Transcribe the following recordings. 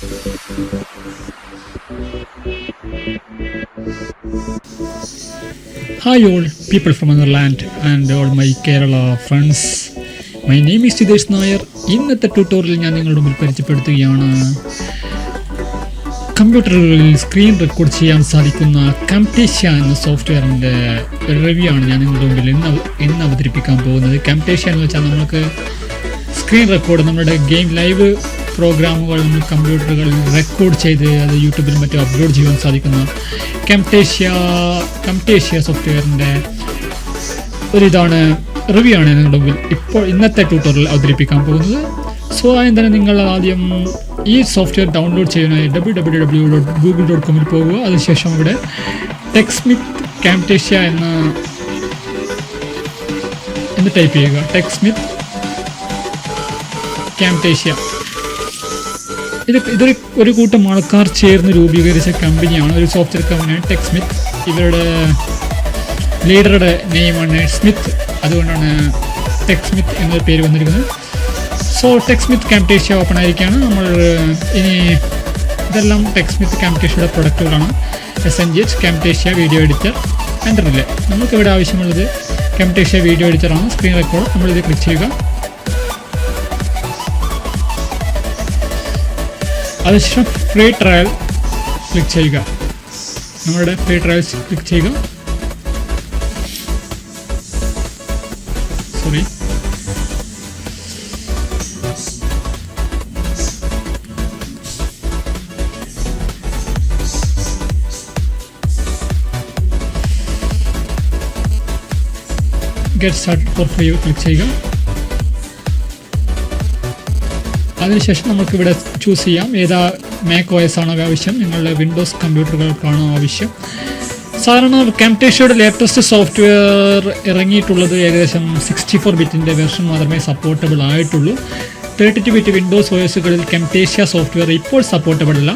Hi all people from other land and all my Kerala friends. My name is Sidesh Nair. ഇന്നത്തെ tutorial ഞാൻ നിങ്ങളുടെ മുമ്പിൽ പരിചയപ്പെടുത്തുകയാണ് കമ്പ്യൂട്ടറുകളിൽ screen record ചെയ്യാൻ സാധിക്കുന്ന Camtasia എന്ന സോഫ്റ്റ്വെയറിൻ്റെ റിവ്യൂ ആണ് ഞാൻ നിങ്ങളുടെ മുമ്പിൽ ഇന്ന് അവതരിപ്പിക്കാൻ പോകുന്നത്. Camtasia എന്ന് വെച്ചാൽ നമുക്ക് സ്ക്രീൻ റെക്കോർഡ്, നമ്മുടെ ഗെയിം ലൈവ് പ്രോഗ്രാമുകൾ നമ്മൾ കമ്പ്യൂട്ടറുകളിൽ റെക്കോർഡ് ചെയ്ത് അത് യൂട്യൂബിൽ മറ്റും അപ്ലോഡ് ചെയ്യാൻ സാധിക്കുന്ന Camtasia സോഫ്റ്റ്വെയറിൻ്റെ ഒരിതാണ് റിവ്യൂ ആണ് നിങ്ങളുടെ മുമ്പിൽ ഇന്നത്തെ ട്യൂട്ടോറിയൽ അവതരിപ്പിക്കാൻ പോകുന്നത്. സോ ആദ്യം തന്നെ നിങ്ങൾ ആദ്യം ഈ സോഫ്റ്റ്വെയർ ഡൗൺലോഡ് ചെയ്യാനായി www.google.com പോകുക. അതിനുശേഷം ഇവിടെ TechSmith Camtasia എന്ന് ടൈപ്പ് ചെയ്യുക. TechSmith Camtasia ഇതൊരു കൂട്ടം ആൾക്കാർ ചേർന്ന് രൂപീകരിച്ച കമ്പനിയാണ്, ഒരു സോഫ്റ്റ്വെയർ കമ്പനിയാണ് TechSmith. ഇവരുടെ ലീഡറുടെ നെയിമാണ് സ്മിത്ത്, അതുകൊണ്ടാണ് TechSmith എന്നൊരു പേര് വന്നിരിക്കുന്നത്. സോ TechSmith Camtasia ഓപ്പൺ ആയിരിക്കുകയാണ്. നമ്മൾ ഇനി ഇതെല്ലാം TechSmith Camtasiaയുടെ പ്രൊഡക്റ്റുകളാണ്. SNGH Camtasia വീഡിയോ എഡിറ്റർ എൻ്ററില്ലേ. നമുക്കിവിടെ ആവശ്യമുള്ളത് Camtasia വീഡിയോ എഡിറ്ററാണ്. സ്ക്രീൻ റെക്കോർഡ് നമ്മളിത് ക്ലിക്ക് ചെയ്യുക. അതിനുശേഷം ഫ്രീ ട്രയൽ ക്ലിക്ക് ചെയ്യുക. നമ്മുടെ ഫ്രീ ട്രയൽസ് ക്ലിക്ക് ചെയ്യുക. Sorry, get start for free click ചെയ്യുക. അതിനുശേഷം നമുക്കിവിടെ ചൂസ് ചെയ്യാം ഏതാ മാക് OS ആണോ ആവശ്യം, നിങ്ങളുടെ വിൻഡോസ് കമ്പ്യൂട്ടറുകൾക്കാണോ ആവശ്യം. സാധാരണ Camtasiaയുടെ ലേറ്റസ്റ്റ് സോഫ്റ്റ്വെയർ ഇറങ്ങിയിട്ടുള്ളത് ഏകദേശം 64 ബിറ്റിൻ്റെ വെർഷൻ മാത്രമേ സപ്പോർട്ടബിൾ ആയിട്ടുള്ളൂ. 32 ബിറ്റ് വിൻഡോസ് OSകളിൽ Camtasia സോഫ്റ്റ്വെയർ ഇപ്പോൾ സപ്പോർട്ടബിൾ അല്ല.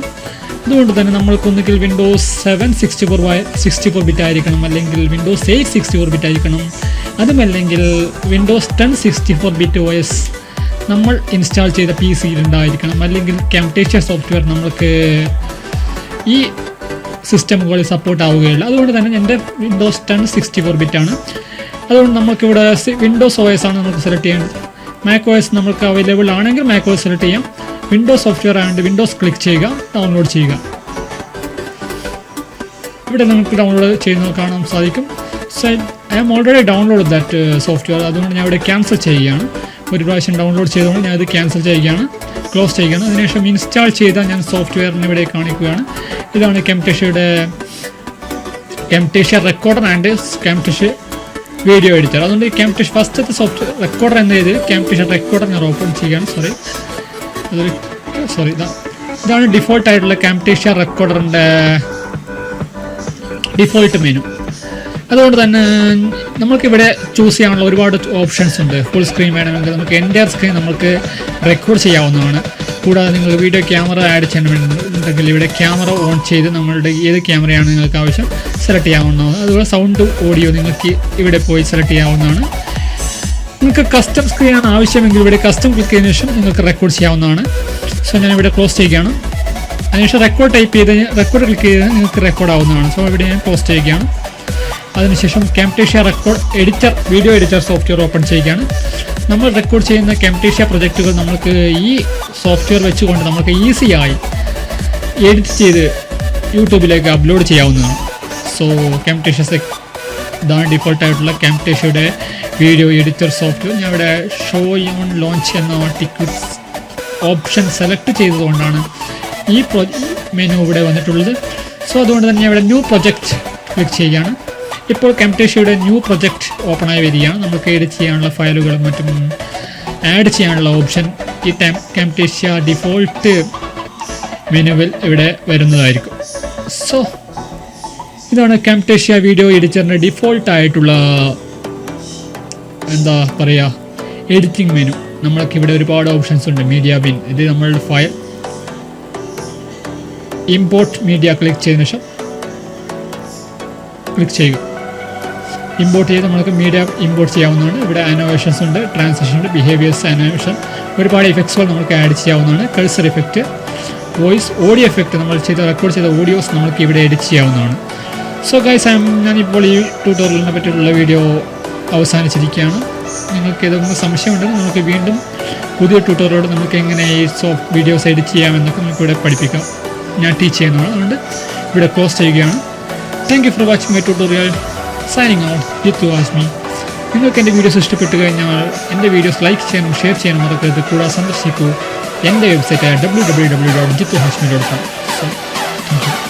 അതുകൊണ്ട് തന്നെ നമ്മൾക്കൊന്നുകിൽ വിൻഡോസ് 7 64 ബിറ്റ് ആയിരിക്കണം, അല്ലെങ്കിൽ വിൻഡോസ് 8 64 ബിറ്റ് ആയിരിക്കണം, അതുമല്ലെങ്കിൽ വിൻഡോസ് 10 64 ബിറ്റ് OS നമ്മൾ ഇൻസ്റ്റാൾ ചെയ്ത PC-യിൽ ഉണ്ടായിരിക്കണം. അല്ലെങ്കിൽ Camtasia സോഫ്റ്റ്വെയർ നമ്മൾക്ക് ഈ സിസ്റ്റമുകളിൽ സപ്പോർട്ട് ആവുകയില്ല. അതുകൊണ്ട് തന്നെ എൻ്റെ വിൻഡോസ് 10 64 ബിറ്റാണ്. അതുകൊണ്ട് നമുക്കിവിടെ വിൻഡോസ് OS ആണ് നമുക്ക് സെലക്ട് ചെയ്യേണ്ടത്. മാക് OS നമുക്ക് അവൈലബിൾ ആണെങ്കിൽ മാക് OS സെലക്ട് ചെയ്യാം. വിൻഡോസ് സോഫ്റ്റ്വെയർ ആയതുകൊണ്ട് വിൻഡോസ് ക്ലിക്ക് ചെയ്യുക, ഡൗൺലോഡ് ചെയ്യുക. ഇവിടെ നമുക്ക് ഡൗൺലോഡ് ചെയ്യുന്നത് കാണാൻ സാധിക്കും. I am already download that software. അതുകൊണ്ട് ഞാൻ ഇവിടെ ക്യാൻസൽ ചെയ്യുകയാണ്. ഒരു പ്രാവശ്യം ഡൗൺലോഡ് ചെയ്തുകൊണ്ട് ഞാനത് ക്യാൻസൽ ചെയ്യുകയാണ്, ക്ലോസ് ചെയ്യുകയാണ്. അതിനുശേഷം ഇൻസ്റ്റാൾ ചെയ്ത ഞാൻ സോഫ്റ്റ്വെയറിനെ ഇവിടെ കാണിക്കുകയാണ്. ഇതാണ് Camtasia recorder and Camtasia video editor. അതുകൊണ്ട് Camtasia ഫസ്റ്റത്തെ സോഫ്റ്റ്വെയർ റെക്കോർഡർ എന്ന രീതിയിൽ Camtasia റെക്കോർഡർ ഞാൻ ഓപ്പൺ ചെയ്യുകയാണ്. ഇതാണ് ഡിഫോൾട്ട് ആയിട്ടുള്ള Camtasia റെക്കോർഡറിൻ്റെ ഡിഫോൾട്ട് മെനു. അതുകൊണ്ട് തന്നെ നമുക്കിവിടെ ചൂസ് ചെയ്യാനുള്ള ഒരുപാട് ഓപ്ഷൻസ് ഉണ്ട്. ഫുൾ സ്ക്രീൻ വേണമെങ്കിൽ നമുക്ക് എൻ്റയർ സ്ക്രീൻ നമുക്ക് റെക്കോർഡ് ചെയ്യാവുന്നതാണ്. കൂടാതെ നിങ്ങൾ വീഡിയോ ക്യാമറ ആഡ് ചെയ്യണമെന്നുണ്ടെങ്കിൽ ഇവിടെ ക്യാമറ ഓൺ ചെയ്ത് നമ്മളുടെ ഏത് ക്യാമറയാണ് നിങ്ങൾക്ക് ആവശ്യം സെലക്ട് ചെയ്യാവുന്നതാണ്. അതുപോലെ സൗണ്ട് ഓഡിയോ നിങ്ങൾക്ക് ഇവിടെ പോയി സെലക്ട് ചെയ്യാവുന്നതാണ്. നിങ്ങൾക്ക് കസ്റ്റം സ്ക്രീനാണ് ആവശ്യമെങ്കിൽ ഇവിടെ കസ്റ്റം ക്ലിക്ക് ചെയ്തതിനു ശേഷം നിങ്ങൾക്ക് റെക്കോർഡ് ചെയ്യാവുന്നതാണ്. സോ ഞാനിവിടെ ക്ലോസ് ചെയ്യുകയാണ്. അതിനുശേഷം റെക്കോർഡ് ടൈപ്പ് ചെയ്ത് റെക്കോർഡ് ക്ലിക്ക് ചെയ്ത് നിങ്ങൾക്ക് റെക്കോർഡ് ആവുന്നതാണ്. സോ ഇവിടെ ഞാൻ ക്ലോസ് ചെയ്യുകയാണ്. അതിനുശേഷം Camtasia record editor video editor software open ചെയ്യുകയാണ്. നമ്മൾ റെക്കോർഡ് ചെയ്യുന്ന Camtasia പ്രൊജക്റ്റുകൾ നമുക്ക് ഈ സോഫ്റ്റ്വെയർ വെച്ചുകൊണ്ട് നമുക്ക് ഈസിയായി എഡിറ്റ് ചെയ്ത് യൂട്യൂബിലേക്ക് അപ്ലോഡ് ചെയ്യാവുന്നതാണ്. സോ ഇതാണ് ഡിഫോൾട്ടായിട്ടുള്ള Camtasiaയുടെ വീഡിയോ എഡിറ്റർ സോഫ്റ്റ്വെയർ. ഞാൻ ഇവിടെ ഷോ ഓൺ ലോഞ്ച് എന്ന ഓപ്ഷൻ സെലക്ട് ചെയ്തതുകൊണ്ടാണ് ഈ മെനു ഇവിടെ വന്നിട്ടുള്ളത്. സോ അതുകൊണ്ട് തന്നെ ഇവിടെ ന്യൂ പ്രൊജക്റ്റ് ക്ലിക്ക് ചെയ്യുകയാണ്. ഇപ്പോൾ Camtasiaയുടെ ന്യൂ പ്രൊജക്റ്റ് ഓപ്പണായി വരികയാണ്. നമുക്ക് എഡിറ്റ് ചെയ്യാനുള്ള ഫയലുകളും മറ്റും ആഡ് ചെയ്യാനുള്ള ഓപ്ഷൻ ഈ Camtasia ഡിഫോൾട്ട് മെനുവിൽ ഇവിടെ വരുന്നതായിരിക്കും. സോ ഇതാണ് Camtasia വീഡിയോ എഡിറ്ററിൻ്റെ ഡിഫോൾട്ടായിട്ടുള്ള എന്താ പറയുക എഡിറ്റിംഗ് മെനു. നമ്മൾക്ക് ഇവിടെ ഒരുപാട് ഓപ്ഷൻസ് ഉണ്ട്. മീഡിയ ബിൻ, ഇത് നമ്മളുടെ ഫയൽ. ഇമ്പോർട്ട് മീഡിയ ക്ലിക്ക് ചെയ്തതിനു ശേഷം ക്ലിക്ക് ചെയ്യുക. ഇമ്പോർട്ട് ചെയ്ത് നമുക്ക് മീഡിയ ഇമ്പോർട്ട് ചെയ്യാവുന്നതാണ്. ഇവിടെ ആനിമേഷൻസ് ഉണ്ട്, ട്രാൻസിഷൻ ഉണ്ട്, ബിഹേവിയേഴ്സ്, ആനിമേഷൻ, ഒരുപാട് ഇഫക്ട്സുകൾ നമുക്ക് ആഡ് ചെയ്യാവുന്നതാണ്. Cursor effect, voice audio effect നമ്മൾ റെക്കോർഡ് ചെയ്ത ഓഡിയോസ് നമുക്ക് ഇവിടെ എഡിറ്റ് ചെയ്യാവുന്നതാണ്. സോ ഗൈസ് ഞാനിപ്പോൾ ഈ ട്യൂട്ടോറിയലിനെ പറ്റിയുള്ള വീഡിയോ അവസാനിച്ചിരിക്കുകയാണ്. നിങ്ങൾക്ക് ഏതെങ്കിലും സംശയമുണ്ടെങ്കിൽ നമുക്ക് വീണ്ടും പുതിയ ട്യൂട്ടോറിയലോട് നമുക്ക് എങ്ങനെ ഈ വീഡിയോസ് എഡിറ്റ് ചെയ്യാമെന്നൊക്കെ നമുക്ക് ഇവിടെ പഠിപ്പിക്കാം. ഞാൻ ടീച്ച് ചെയ്യുന്നതാണ്. അതുകൊണ്ട് ഇവിടെ ക്ലോസ് ചെയ്യുകയാണ്. Thank you for watching my tutorial. Signing out, Jithu Hashmi. നിങ്ങൾക്ക് എൻ്റെ വീഡിയോസ് ഇഷ്ടപ്പെട്ട് കഴിഞ്ഞാൽ എൻ്റെ വീഡിയോസ് ലൈക്ക് ചെയ്യാനും ഷെയർ ചെയ്യാനും മറക്കരുത്. കൂടാതെ സന്ദർശിക്കൂ എൻ്റെ വെബ്സൈറ്റായ www.jittuhashmi.com. So thank you.